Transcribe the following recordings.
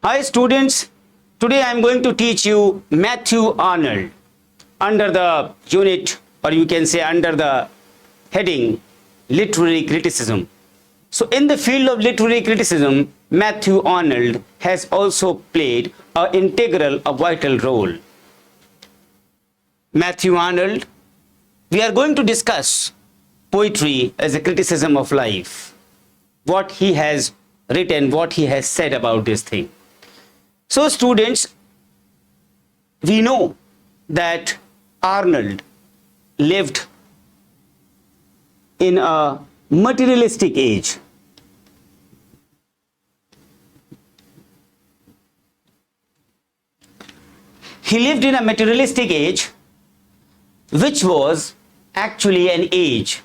Hi students, today I am going to teach you Matthew Arnold under the unit, or you can say under the heading literary criticism. So in the field of literary criticism, Matthew Arnold has also played a vital role. Matthew Arnold, we are going to discuss poetry as a criticism of life, what he has written, what he has said about this thing. So students, we know that Arnold lived in a materialistic age. He lived in a materialistic age, which was actually an age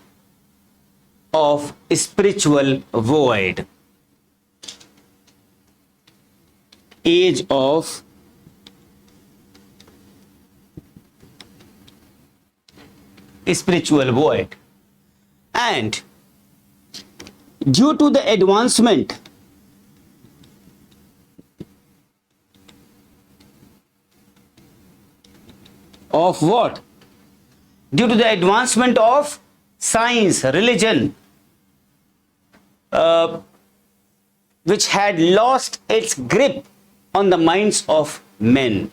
of spiritual void. Age of spiritual void. And due to the advancement of what? Due to the advancement of science, religion, which had lost its grip on the minds of men.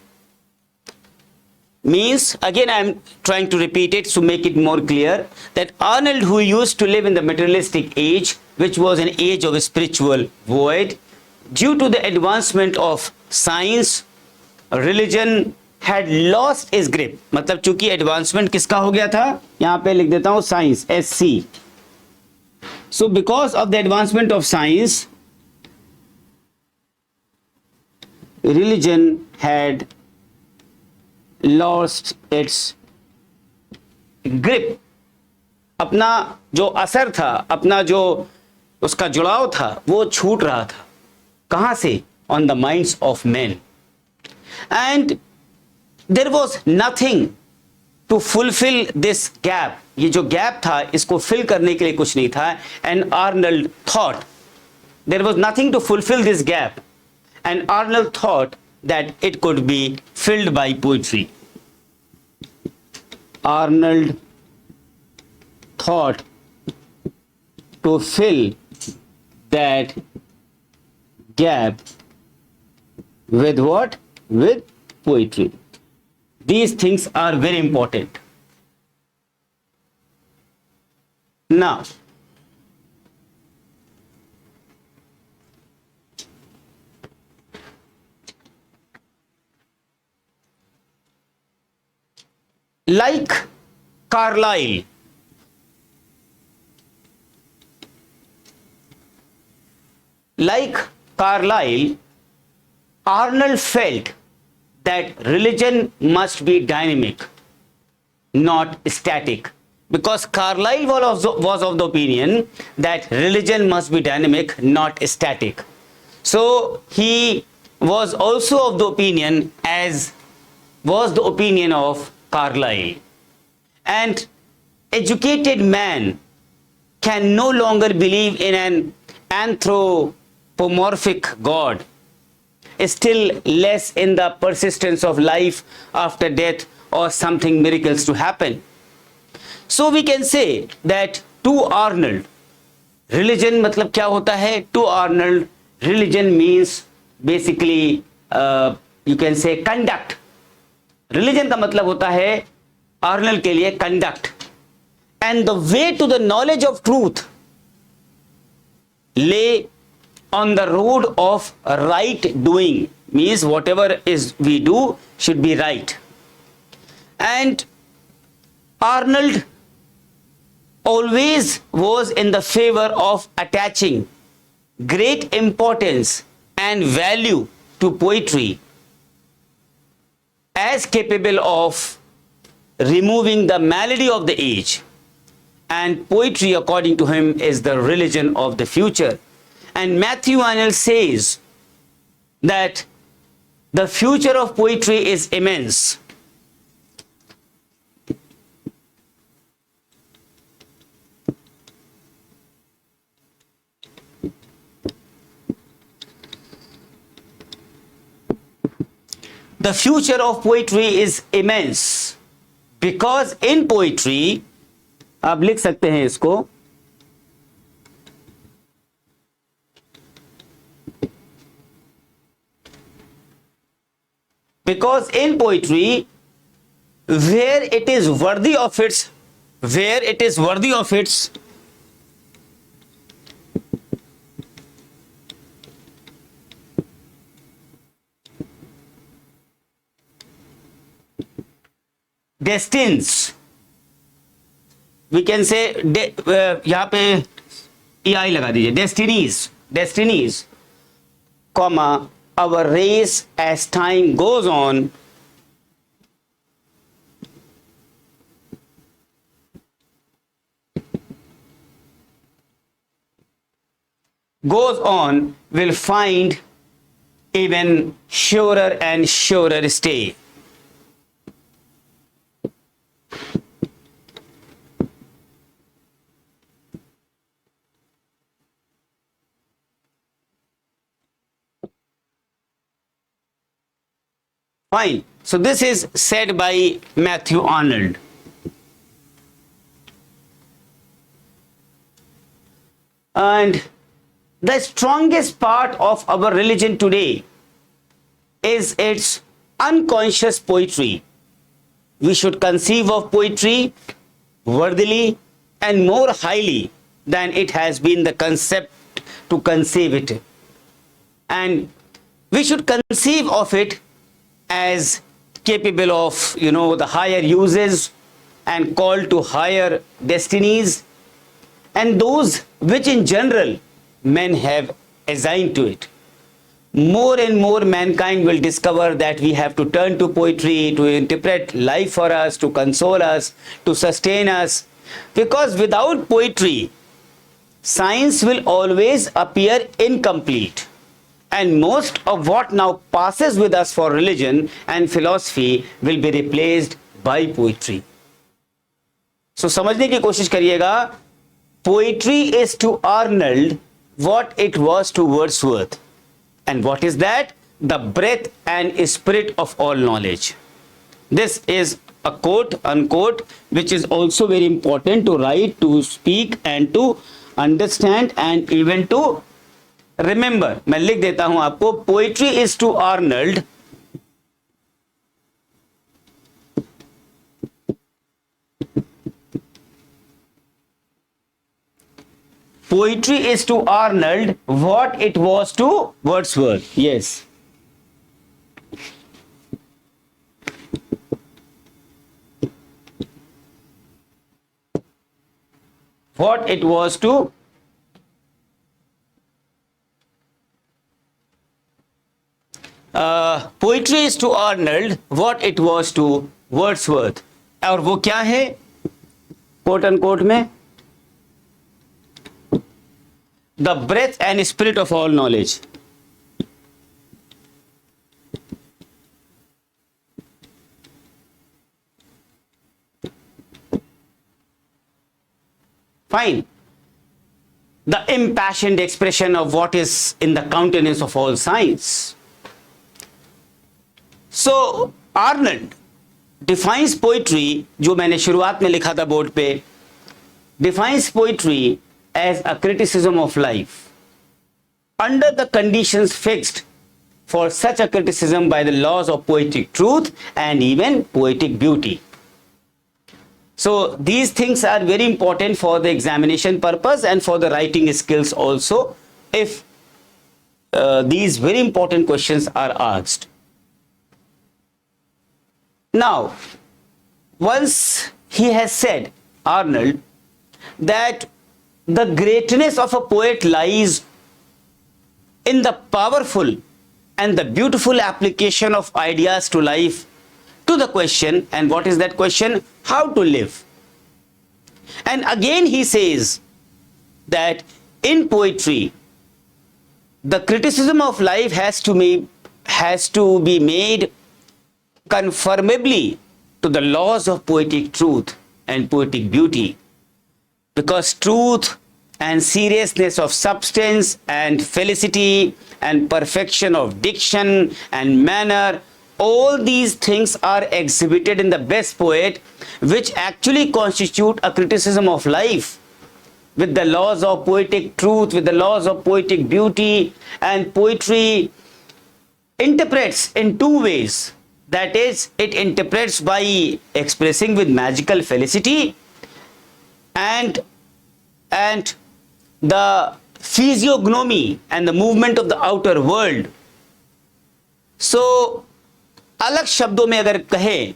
Means, again I am trying to repeat it to make it more clear, that Arnold, who used to live in the materialistic age, which was an age of spiritual void, due to the advancement of science, religion, had lost its grip. मतलब चूंकि advancement किसका हो गया था, यहां पे लिख देता हूं science, SC. So because of the advancement of science, religion had lost its grip. अपना जो असर था, अपना जो उसका जुड़ाव था, वो छूट रहा था. कहां से? On the minds of men. And there was nothing to fulfill this gap. ये जो गैप था, इसको फिल करने के लिए कुछ नहीं था. And Arnold thought there was nothing to fulfill this gap. And Arnold thought that it could be filled by poetry. Arnold thought to fill that gap with what? With poetry. These things are very important. Now, like Carlyle, Arnold felt that religion must be dynamic, not static. Because Carlyle was of the opinion that religion must be dynamic, not static. So he was also of the opinion, as was the opinion of Carlyle. And educated man can no longer believe in an anthropomorphic God, still less in the persistence of life after death or something miracles to happen. So we can say that to Arnold, religion मतलब क्या होता है? To Arnold, religion means basically you can say conduct. Religion का मतलब होता है Arnold के लिए conduct. And the way to the knowledge of truth lay on the road of right doing. Means whatever is we do should be right. And Arnold always was in the favor of attaching great importance and value to poetry as capable of removing the malady of the age. And poetry, according to him, is the religion of the future. And Matthew Arnold says that the future of poetry is immense. the future of poetry is immense, because in poetry, आप लिख सकते हैं इसको, because in poetry, where it is worthy of its destines, we can say, यहां पे ei लगा दीजिए, destinies, comma, our race as time goes on will find even surer and surer stay. Fine. So this is said by Matthew Arnold. And the strongest part of our religion today is its unconscious poetry. We should conceive of poetry worthily and more highly than it has been the concept to conceive it. And we should conceive of it as capable of, the higher uses and called to higher destinies, and those which in general men have assigned to it. More and more mankind will discover that we have to turn to poetry to interpret life for us, to console us, to sustain us, because without poetry, science will always appear incomplete. And most of what now passes with us for religion and philosophy will be replaced by poetry. So समझने की कोशिश करिएगा, poetry is to Arnold what it was to Wordsworth. And what is that? The breath and spirit of all knowledge. This is a quote, unquote, which is also very important to write, to speak, and to understand, and even to remember. मैं लिख देता हूं आपको, poetry is to Arnold what it was to Wordsworth. Yes. What it was to poetry is to Arnold what it was to Wordsworth. और वो क्या है, quote unquote में, the breath and spirit of all knowledge. Fine. The impassioned expression of what is in the countenance of all science. So Arnold defines poetry, जो मैंने शुरुआत में लिखा था बोर्ड पे, defines poetry as a criticism of life under the conditions fixed for such a criticism by the laws of poetic truth and even poetic beauty. So these things are very important for the examination purpose and for the writing skills also, if these very important questions are asked. Now, once he has said, Arnold, that the greatness of a poet lies in the powerful and the beautiful application of ideas to life, to the question, and what is that question? How to live. And again he says that in poetry, the criticism of life has to be made conformably to the laws of poetic truth and poetic beauty, because truth and seriousness of substance and felicity and perfection of diction and manner all these things are exhibited in the best poet, which actually constitute a criticism of life, with the laws of poetic truth, with the laws of poetic beauty. And poetry interprets in two ways. That is, it interprets by expressing with magical felicity and the physiognomy and the movement of the outer world. So अलग शब्दों में अगर कहें